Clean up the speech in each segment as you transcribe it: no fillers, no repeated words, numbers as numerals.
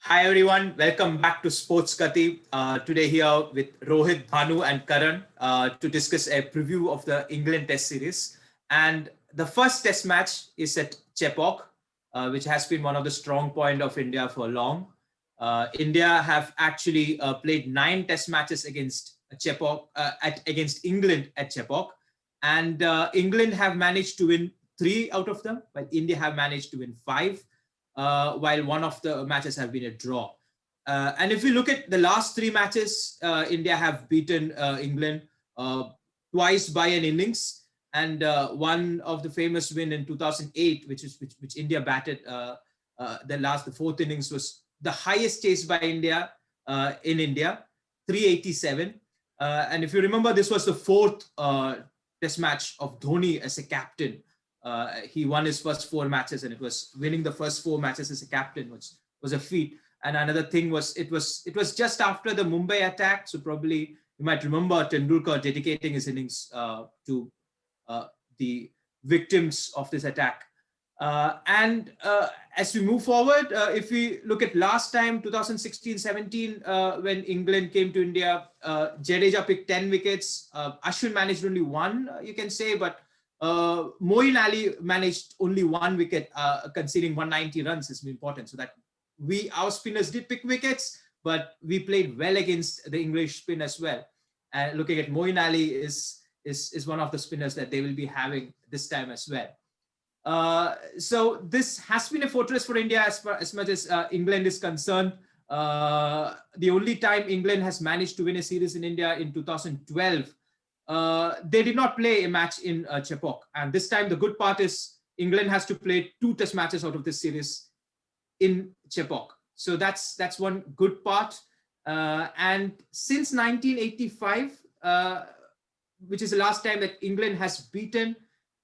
Hi everyone, welcome back to Sports Kathi. Today here with Rohit, Bhanu and Karan to discuss a preview of the England Test Series. And the first Test match is at Chepauk, which has been one of the strong point of India for long. India have actually played 9 Test matches against Chepauk, against England at Chepauk, and England have managed to win 3 out of them, but India have managed to win 5. While one of the matches have been a draw. And if you look at the last 3 matches, India have beaten England twice by an innings, and one of the famous win in 2008, which India batted the 4th innings was the highest chase by India in India, 387. And if you remember, this was the 4th Test match of Dhoni as a captain. He won his first 4 matches, and it was winning the first 4 matches as a captain, which was a feat. And another thing was it was just after the Mumbai attack, so probably you might remember Tendulkar dedicating his innings to the victims of this attack. And as we move forward, if we look at last time, 2016-17, when England came to India, Jadeja picked 10 wickets. Ashwin managed only 1, you can say, but Moeen Ali managed only 1 wicket, conceding 190 runs is important. So that our spinners did pick wickets, but we played well against the English spin as well. And looking at Moeen Ali is one of the spinners that they will be having this time as well. So this has been a fortress for India as much as England is concerned. The only time England has managed to win a series in India in 2012. They did not play a match in Chepauk, and this time the good part is England has to play 2 Test matches out of this series in Chepauk. So that's one good part. And since 1985, which is the last time that England has beaten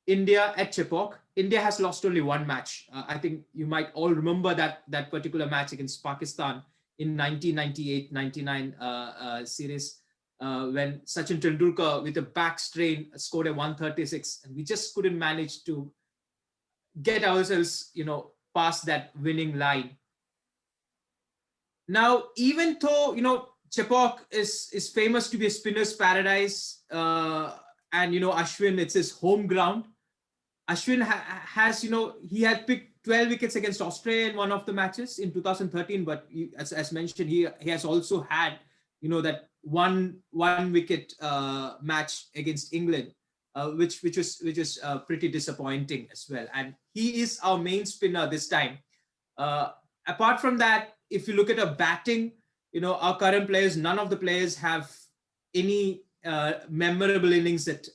India at Chepauk, India has lost only 1 match. I think you might all remember that particular match against Pakistan in 1998-99 series. When Sachin Tendulkar with a back strain scored a 136, and we just couldn't manage to get ourselves, past that winning line. Now, even though Chepauk is famous to be a spinner's paradise, and Ashwin, it's his home ground. Ashwin has he had picked 12 wickets against Australia in one of the matches in 2013, but as mentioned, he has also had that one wicket match against England, which is pretty disappointing as well. And he is our main spinner this time. Apart from that, if you look at our batting, our current players, none of the players have any memorable innings at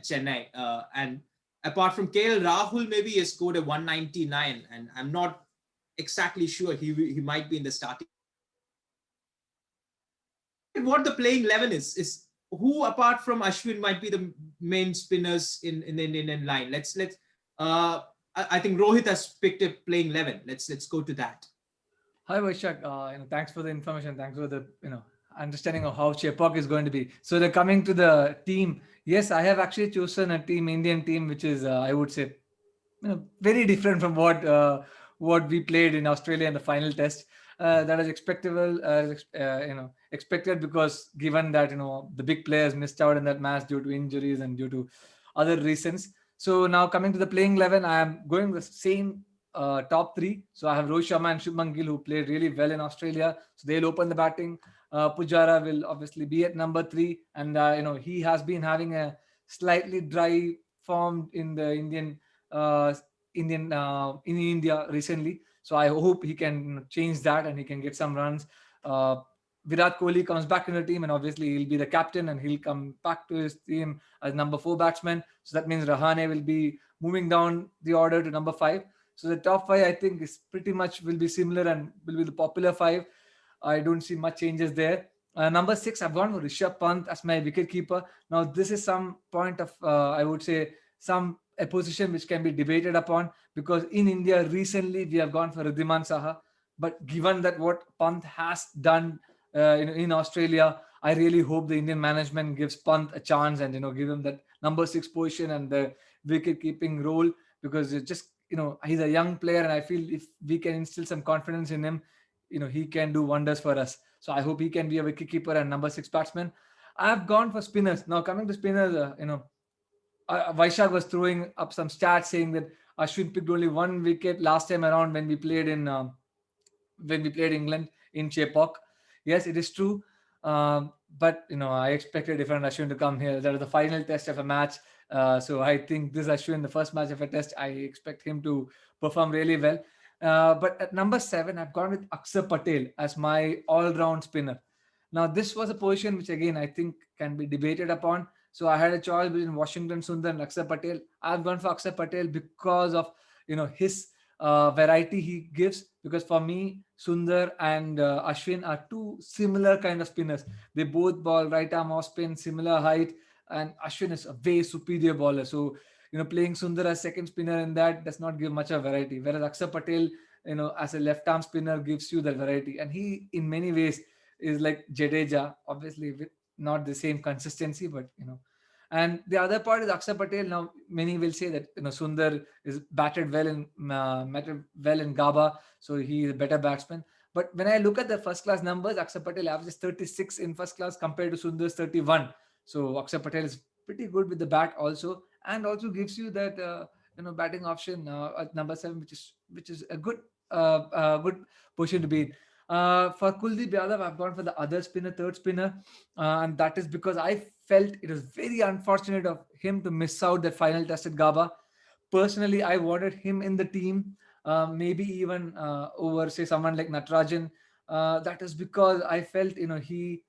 Chennai. And apart from KL Rahul, maybe he has scored a 199, and I'm not exactly sure he might be in the starting. What the playing 11 is who apart from Ashwin might be the main spinners in the Indian line. I think Rohit has picked a playing 11. Let's go to that. Hi Vaishakh, thanks for the information. Thanks for the understanding of how Chepauk is going to be. So they're coming to the team. Yes, I have actually chosen a Indian team, which is I would say very different from what we played in Australia in the final test. That is expected because given that the big players missed out in that match due to injuries and due to other reasons. So now coming to the playing 11, I am going with the same top 3. So I have Rohit Sharma and Shubman Gill, who played really well in Australia. So they'll open the batting. Pujara will obviously be at number 3, and he has been having a slightly dry form in the in India recently. So I hope he can change that and he can get some runs. Virat Kohli comes back in the team, and obviously he'll be the captain, and he'll come back to his team as number 4 batsman. So that means Rahane will be moving down the order to number 5. So the top 5, I think, is pretty much will be similar and will be the popular 5. I don't see much changes there. Number 6, I've gone for Rishabh Pant as my wicket keeper. Now, this is some point of, I would say, a position which can be debated upon, because in India recently we have gone for Ridhiman Saha. But given that what Pant has done in Australia, I really hope the Indian management gives Pant a chance and give him that number 6 position and the wicket keeping role, because he's a young player, and I feel if we can instill some confidence in him, he can do wonders for us. So I hope he can be a wicketkeeper and number six batsman. I've gone for spinners. Now coming to spinners, Vaishakh was throwing up some stats saying that Ashwin picked only one wicket last time around when we played England in Chepauk. Yes, it is true. But I expected a different Ashwin to come here. That was the final test of a match. So I think this Ashwin, the first match of a test, I expect him to perform really well. But at number 7, I've gone with Akshar Patel as my all-round spinner. Now, this was a position which again I think can be debated upon. So I had a choice between Washington Sundar and Akshar Patel. I've gone for Akshar Patel because of his variety he gives. Because for me, Sundar and Ashwin are two similar kind of spinners. They both ball right arm off spin, similar height, and Ashwin is a way superior bowler. So playing Sundar as second spinner in that does not give much of variety. Whereas Akshar Patel, as a left arm spinner, gives you that variety, and he in many ways is like Jadeja, obviously with not the same consistency, but And the other part is Akshar Patel. Now, many will say that Sundar is batted well in Gaba, so he is a better batsman. But when I look at the first class numbers, Akshar Patel averages 36 in first class compared to Sundar's 31. So Akshar Patel is pretty good with the bat also, and also gives you that batting option at number 7, which is a good position to be in. For Kuldeep Yadav, I've gone for the other spinner, third spinner, and that is because I felt it was very unfortunate of him to miss out that final test at Gaba. Personally, I wanted him in the team, maybe even over, say, someone like Natarajan. That is because I felt, he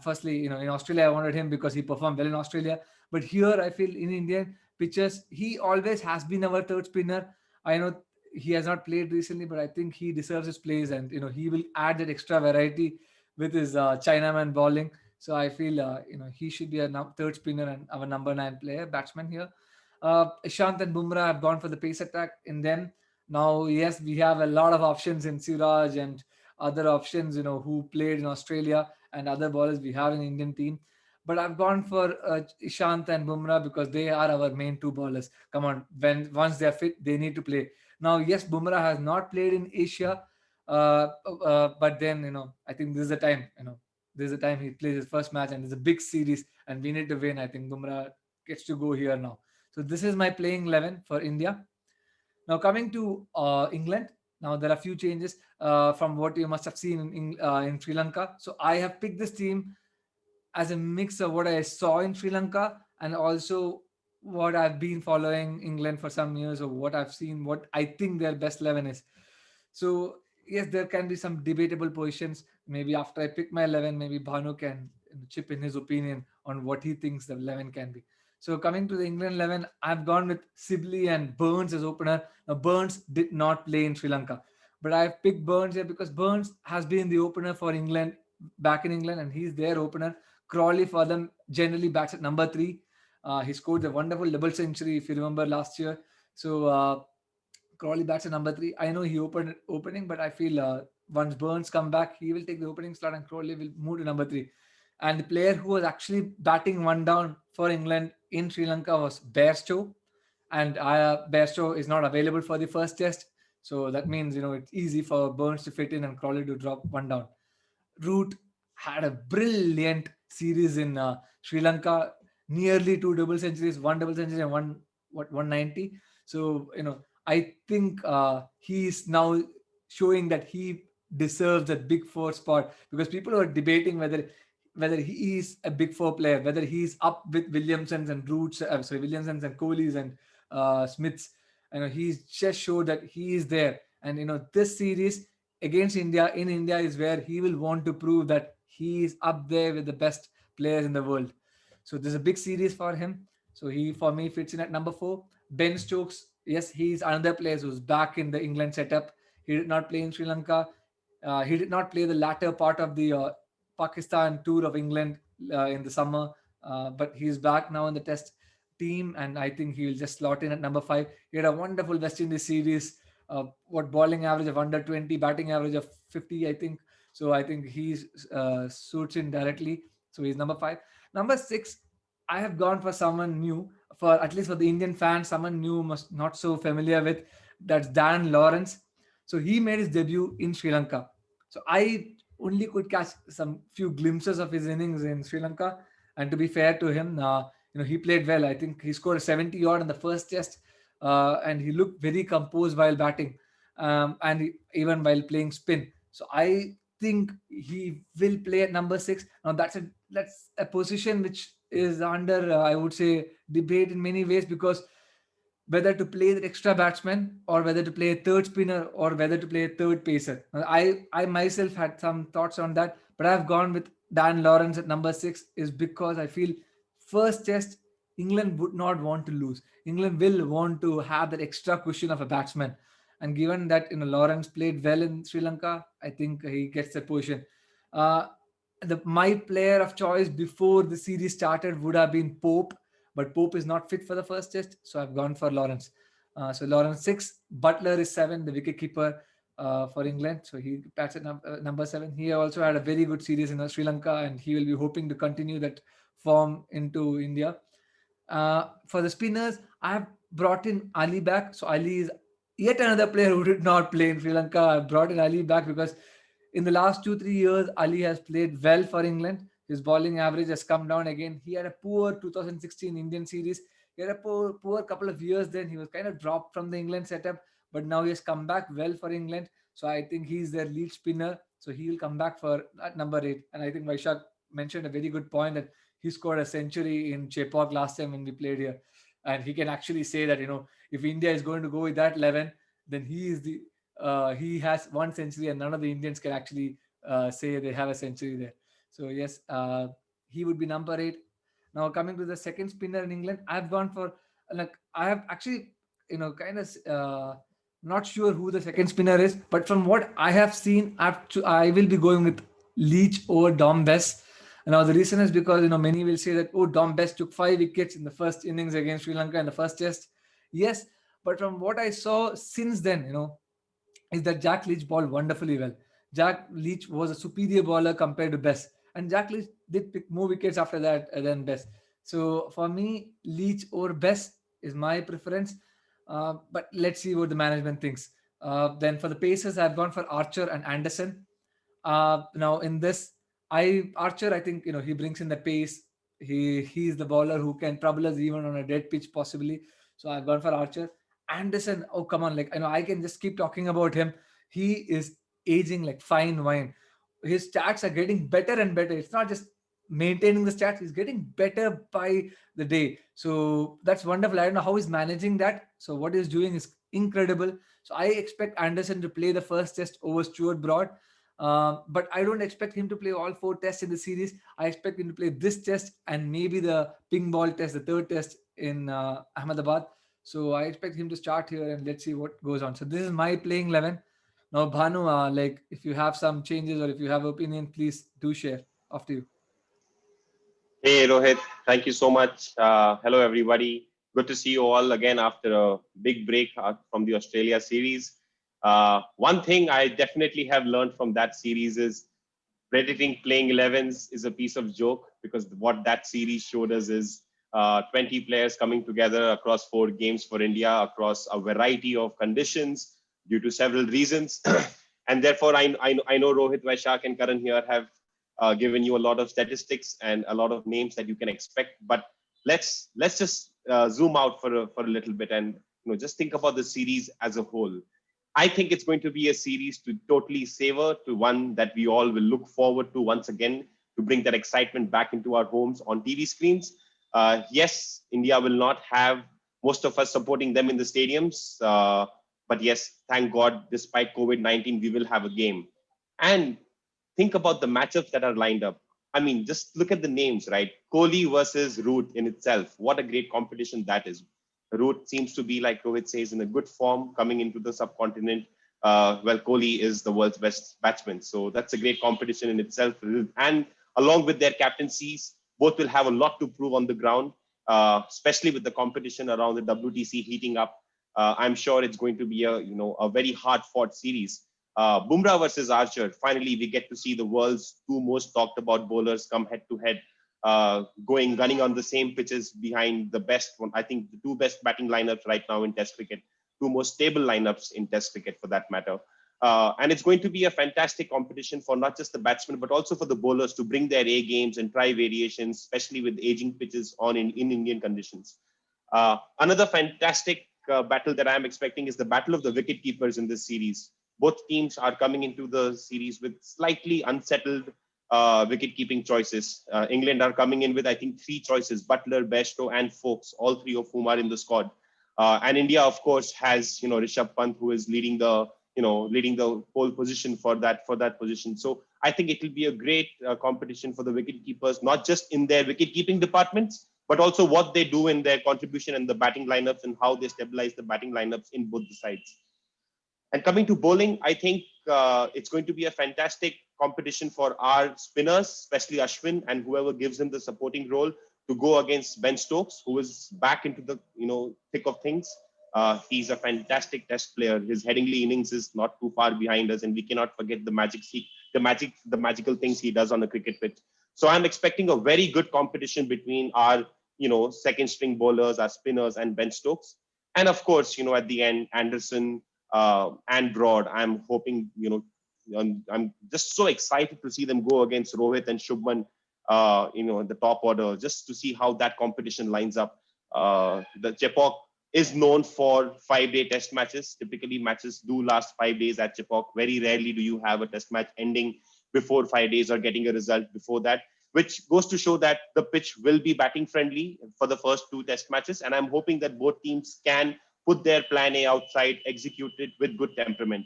firstly, in Australia, I wanted him because he performed well in Australia. But here, I feel in Indian pitches, he always has been our third spinner. I know he has not played recently, but I think he deserves his place, and he will add that extra variety with his Chinaman bowling. So I feel he should be a third spinner and our number 9 player batsman here. Ishant and Bumrah have gone for the pace attack in them. Now, yes, we have a lot of options in Siraj and other options, who played in Australia, and other bowlers we have in the Indian team. But I've gone for Ishant and Bumrah because they are our main two bowlers. Come on, once they are fit, they need to play. Now, yes, Bumrah has not played in Asia, but then I think this is the time. This is the time he plays his first match, and it's a big series, and we need to win. I think Bumrah gets to go here now. So this is my playing 11 for India. Now coming to England, now there are few changes from what you must have seen in Sri Lanka. So I have picked this team as a mix of what I saw in Sri Lanka and also what I've been following England for some years, or what I've seen, what I think their best 11 is. So yes, there can be some debatable positions. Maybe after I pick my 11, maybe Bhanu can chip in his opinion on what he thinks the 11 can be. So coming to the England 11, I've gone with Sibley and Burns as opener. Now Burns did not play in Sri Lanka, but I've picked Burns here because Burns has been the opener for England back in England, and he's their opener. Crawley for them generally bats at number 3. He scored a wonderful double century if you remember last year. So Crawley bats at number 3. I know he opened opening, but I feel once Burns come back, he will take the opening slot and Crawley will move to number 3. And the player who was actually batting one down for England in Sri Lanka was Bairstow, and Bairstow is not available for the first test. So that means it's easy for Burns to fit in and Crawley to drop one down. Root had a brilliant series in Sri Lanka, nearly 2 double centuries, 1 double century and 190. So I think he's now showing that he deserves that big 4 spot, because people are debating whether he is a big 4 player, whether he's up with Williamsons and Roots, Williamsons and Kohlis and Smiths. He's just showed that he is there, and this series against India in India is where he will want to prove that he is up there with the best players in the world. So there's a big series for him. So he, for me, fits in at number 4. Ben Stokes, yes, he's another player who's back in the England setup. He did not play in Sri Lanka. He did not play the latter part of the Pakistan tour of England in the summer, but he's back now in the Test team, and I think he will just slot in at number 5. He had a wonderful West Indies series. What bowling average of under 20, batting average of 50, I think. So I think he suits in directly. So he's number 5. Number 6, I have gone for someone new for at least for the Indian fans, someone new, must not so familiar with, that's Dan Lawrence. So he made his debut in Sri Lanka. So I only could catch some few glimpses of his innings in Sri Lanka. And to be fair to him, he played well. I think he scored a 70 odd in the first test, and he looked very composed while batting, even while playing spin. So I think he will play at number 6. Now that's a position which is under, I would say, debate in many ways, because whether to play the extra batsman or whether to play a third spinner or whether to play a third pacer. I myself had some thoughts on that, but I've gone with Dan Lawrence at number 6 is because I feel first test England would not want to lose. England will want to have that extra cushion of a batsman. And given that Lawrence played well in Sri Lanka, I think he gets the position. Uh, my player of choice before the series started would have been Pope, but Pope is not fit for the first test, so I've gone for Lawrence. So Lawrence 6, Butler is 7, the wicketkeeper for England. So he bats at number 7. He also had a very good series in Sri Lanka, and he will be hoping to continue that form into India. For the spinners, I have brought in Ali back. So Ali is yet another player who did not play in Sri Lanka. I brought in Ali back because in the last 2-3 years, Ali has played well for England. His bowling average has come down again. He had a poor 2016 Indian series. He had a poor couple of years then. He was kind of dropped from the England setup, but now he has come back well for England. So I think he's their lead spinner. So he will come back for at number 8. And I think Vaishakh mentioned a very good point that he scored a century in Chepauk last time when we played here. And he can actually say that, if India is going to go with that 11, then he has one century and none of the Indians can actually say they have a century there. So yes, he would be number 8. Now coming to the second spinner in England, I've gone for, like, I have actually kind of not sure who the second spinner is, but from what I have seen, I will be going with Leach over Dom Bess. Now the reason is because many will say that, oh, Dom Bess took 5 wickets in the first innings against Sri Lanka in the first test. Yes, but from what I saw since then, is that Jack Leach bowled wonderfully well. Jack Leach was a superior bowler compared to Bess, and Jack Leach did pick more wickets after that than Bess. So for me, Leach or Bess is my preference. But let's see what the management thinks. Then for the Pacers, I've gone for Archer and Anderson. Now in this, Archer, I think he brings in the pace. He's the bowler who can trouble us even on a dead pitch possibly. So I've gone for Archer. Anderson, oh come on, like I can just keep talking about him. He is aging like fine wine. His stats are getting better and better. It's not just maintaining the stats; he's getting better by the day. So that's wonderful. I don't know how he's managing that. So what he's doing is incredible. So I expect Anderson to play the first test over Stuart Broad. But I don't expect him to play all 4 tests in the series. I expect him to play this test and maybe the ping ball test, the third test in Ahmedabad. So I expect him to start here and let's see what goes on. So this is my playing 11. Now, Bhanu, like if you have some changes or if you have opinion, please do share. After you. Hey Rohit, thank you so much. Hello everybody. Good to see you all again after a big break from the Australia series. One thing I definitely have learned from that series is predicting playing 11s is a piece of joke, because what that series showed us is 20 players coming together across 4 games for India, across a variety of conditions due to several reasons. And therefore, I know Rohit, Vaishakh and Karan here have given you a lot of statistics and a lot of names that you can expect. But let's just zoom out for a little bit and just think about the series as a whole. I think it's going to be a series to totally savor, to one that we all will look forward to once again, to bring that excitement back into our homes on TV screens. Yes, India will not have most of us supporting them in the stadiums. But yes, thank God, despite COVID-19, we will have a game. And think about the matchups that are lined up. I mean, just look at the names, right? Kohli versus Root in itself. What a great competition that is. Root seems to be, like Rohit says, in a good form coming into the subcontinent. Well, Kohli is the world's best batsman. So that's a great competition in itself. And along with their captaincies, both will have a lot to prove on the ground, especially with the competition around the WTC heating up. I'm sure it's going to be a very hard-fought series. Bumrah versus Archer. Finally, we get to see the world's 2 most talked about bowlers come head-to-head. gunning on the same pitches behind the best one. I think the two best batting lineups right now in Test cricket, two most stable lineups in Test cricket for that matter. And it's going to be a fantastic competition for not just the batsmen, but also for the bowlers to bring their A games and try variations, especially with aging pitches on in Indian conditions. Another fantastic battle that I'm expecting is the battle of the wicket keepers in this series. Both teams are coming into the series with slightly unsettled wicket-keeping choices. England are coming in with, I think, 3 choices: Butler, Bairstow, and Foakes, all 3 of whom are in the squad. And India, of course, has Rishabh Pant, who is leading the pole position for that position. So I think it will be a great competition for the wicket keepers, not just in their wicket-keeping departments, but also what they do in their contribution in the batting lineups and how they stabilize the batting lineups in both the sides. And coming to bowling, I think it's going to be a fantastic competition for our spinners, especially Ashwin and whoever gives him the supporting role, to go against Ben Stokes, who is back into the thick of things. He's a fantastic Test player. His Headingley innings is not too far behind us, and we cannot forget the magical things he does on the cricket pitch. So I'm expecting a very good competition between our second string bowlers, our spinners, and Ben Stokes. And of course, at the end, Anderson and Broad. I'm hoping, I'm just so excited to see them go against Rohit and Shubman, in the top order, just to see how that competition lines up. The Chepauk is known for 5-day test matches. Typically, matches do last 5 days at Chepauk. Very rarely do you have a test match ending before 5 days or getting a result before that, which goes to show that the pitch will be batting friendly for the first 2 test matches. And I'm hoping that both teams can put their plan A outside, execute it with good temperament,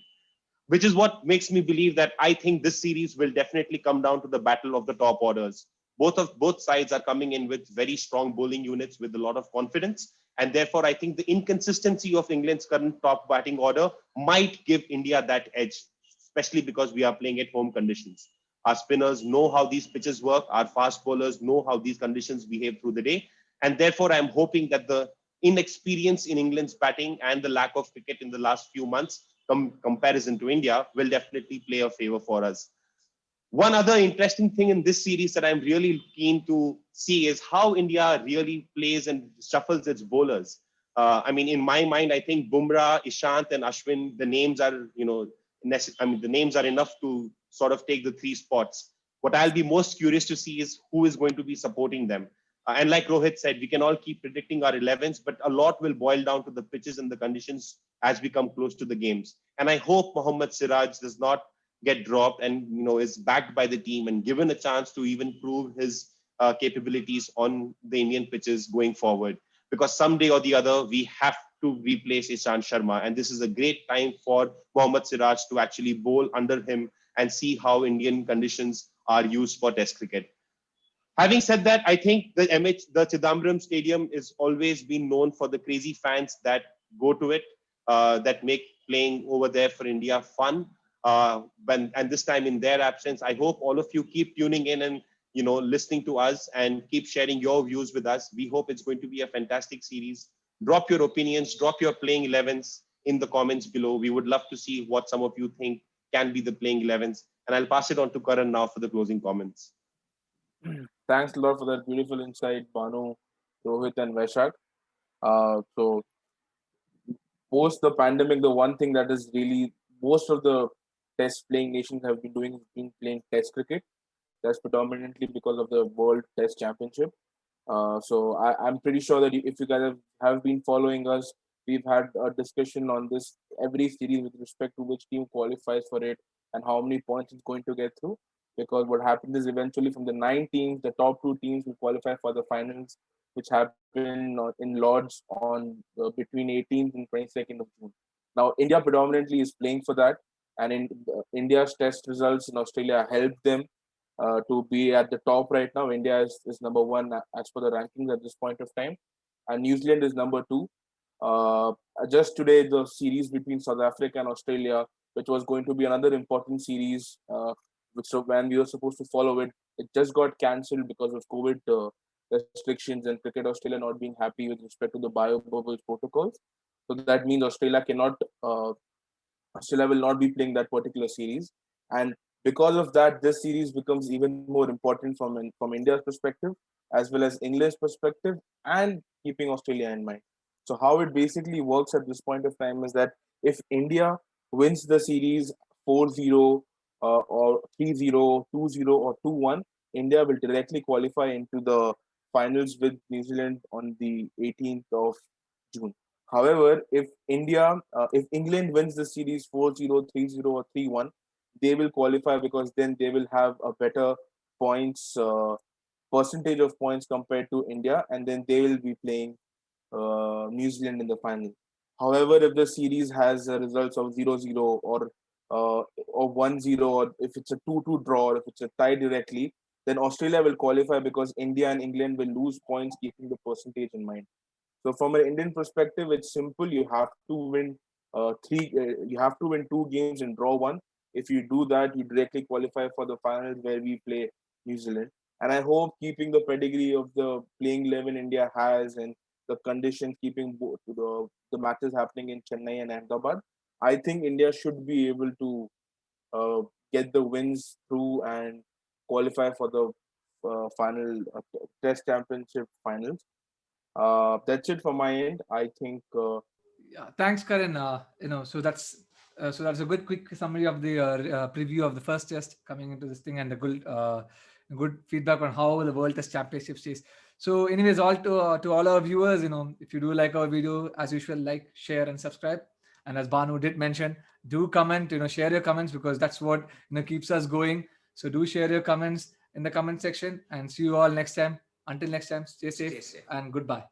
which is what makes me believe that I think this series will definitely come down to the battle of the top orders. Both sides are coming in with very strong bowling units with a lot of confidence. And therefore, I think the inconsistency of England's current top batting order might give India that edge, especially because we are playing at home conditions. Our spinners know how these pitches work. Our fast bowlers know how these conditions behave through the day. And therefore, I'm hoping that the inexperience in England's batting and the lack of cricket in the last few months, comparison to India, will definitely play a favor for us. One other interesting thing in this series that I'm really keen to see is how India really plays and shuffles its bowlers. I mean, in my mind, I think Bumrah, Ishant, and Ashwin, the names are, the names are enough to sort of take the 3 spots. What I'll be most curious to see is who is going to be supporting them. And like Rohit said, we can all keep predicting our 11s, but a lot will boil down to the pitches and the conditions as we come close to the games. And I hope Mohammad Siraj does not get dropped and is backed by the team and given a chance to even prove his capabilities on the Indian pitches going forward. Because someday or the other, we have to replace Ishant Sharma. And this is a great time for Mohammad Siraj to actually bowl under him and see how Indian conditions are used for Test cricket. Having said that, I think the Chidambaram Stadium is always been known for the crazy fans that go to it, that make playing over there for India fun. And this time in their absence, I hope all of you keep tuning in and listening to us and keep sharing your views with us. We hope it's going to be a fantastic series. Drop your opinions, drop your playing 11s in the comments below. We would love to see what some of you think can be the playing 11s. And I'll pass it on to Karan now for the closing comments. Thanks a lot for that beautiful insight, Bhanu, Rohit, and Vaishakh. So post the pandemic, the one thing that is really most of the test playing nations have been doing is been playing test cricket. That's predominantly because of the World Test Championship. So I'm pretty sure that if you guys have been following us, we've had a discussion on this every series with respect to which team qualifies for it and how many points it's going to get through. Because what happens is eventually from the 9 teams, the top 2 teams will qualify for the finals, which happen in Lords on between 18th and 22nd of June. Now, India predominantly is playing for that, and in India's test results in Australia helped them to be at the top right now. India is number 1 as per the rankings at this point of time, and New Zealand is number 2. Just today, the series between South Africa and Australia, which was going to be another important series, which when we were supposed to follow it, it just got cancelled because of COVID restrictions and Cricket Australia not being happy with respect to the bio bubble protocols. So that means Australia will not be playing that particular series. And Because of that, this series becomes even more important from India's perspective, as well as England's perspective, and keeping Australia in mind. So how it basically works at this point of time is that if India wins the series 4-0, or 3-0, 2-0, or 2-1, India will directly qualify into the finals with New Zealand on the 18th of June. However, if England wins the series 4-0, 3-0, or 3-1, they will qualify because then they will have a better points percentage of points compared to India, and then they will be playing New Zealand in the final. However, if the series has results of 0-0, or 1-0, or if it's a 2-2 draw, or if it's a tie directly, then Australia will qualify because India and England will lose points, keeping the percentage in mind. So from an Indian perspective, it's simple. You have to win you have to win two games and draw one. If you do that, you directly qualify for the finals where we play New Zealand. And I hope, keeping the pedigree of the playing 11 India has, and the conditions, keeping both the matches happening in Chennai and Ahmedabad, I think India should be able to get the wins through and qualify for the final Test Championship finals. That's it from my end. I think. Yeah, thanks, Karan. So that's a good quick summary of the preview of the first test coming into this thing, and the good feedback on how the World Test Championship stays. So, anyways, all to all our viewers, if you do like our video, as usual, like, share, and subscribe. And as Bhanu did mention, do comment. Share your comments, because that's what keeps us going. So do share your comments in the comment section, and see you all next time. Until next time, stay safe and goodbye.